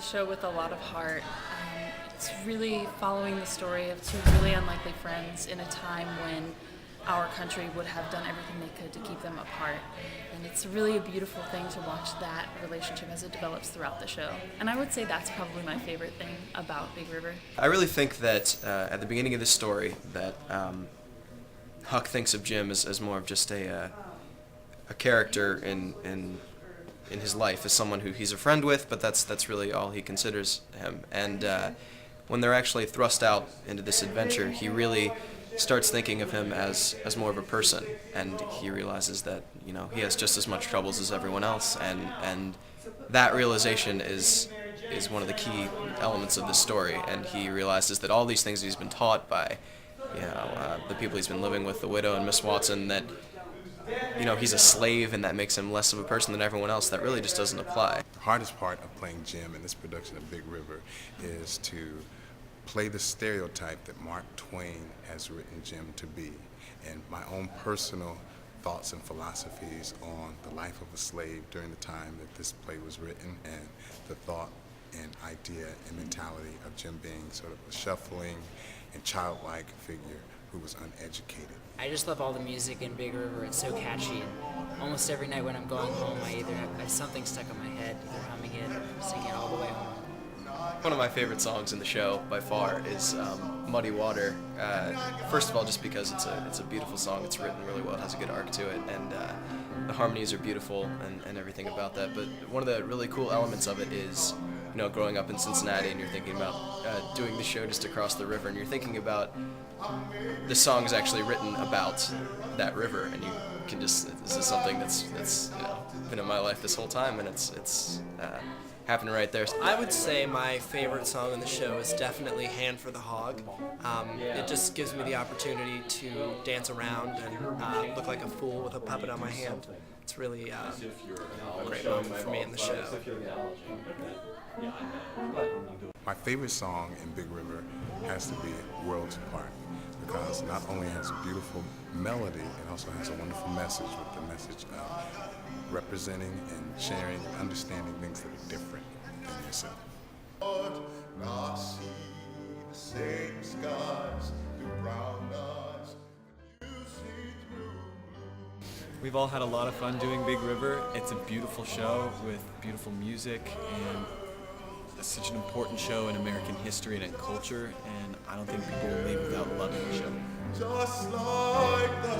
show with a lot of heart. It's really following the story of two really unlikely friends in a time when our country would have done everything they could to keep them apart. And it's really a beautiful thing to watch that relationship as it develops throughout the show. And I would say that's probably my favorite thing about Big River. I really think that at the beginning of the story that Huck thinks of Jim as more of just a character in his life, as someone who he's a friend with, but that's really all he considers him. And when they're actually thrust out into this adventure, he really starts thinking of him as more of a person, and he realizes that he has just as much troubles as everyone else, and that realization is one of the key elements of this story. And he realizes that all these things he's been taught by the people he's been living with, the widow and Miss Watson, that he's a slave and that makes him less of a person than everyone else. That really just doesn't apply. The hardest part of playing Jim in this production of Big River is to play the stereotype that Mark Twain has written Jim to be, and my own personal thoughts and philosophies on the life of a slave during the time that this play was written, and the thought and idea and mentality of Jim being sort of a shuffling and childlike figure who was uneducated. I just love all the music in Big River. It's so catchy, and almost every night when I'm going home, I either have something stuck in my head, either humming it or singing it all the way home. One of my favorite songs in the show, by far, is Muddy Water. First of all, just because it's a beautiful song. It's written really well. It has a good arc to it, and the harmonies are beautiful and everything about that. But one of the really cool elements of it is, growing up in Cincinnati, and you're thinking about doing the show just across the river, and you're thinking about the song is actually written about that river, and you can just, this is something that's been in my life this whole time, and it's happening right there. I would say my favorite song in the show is definitely Hand for the Hog. It just gives me the opportunity to dance around and look like a fool with a puppet on my hand. It's really a great moment for me in the show. My favorite song in Big River has to be Worlds Apart, because not only has a beautiful melody, it also has a wonderful message, with the message of representing and sharing and understanding things that are different than yourself. Not see the same skies through brown eyes, you see through blue. We've all had a lot of fun doing Big River. It's a beautiful show with beautiful music, and it's such an important show in American history and in culture, and I don't think people will leave without loving the show. Just like the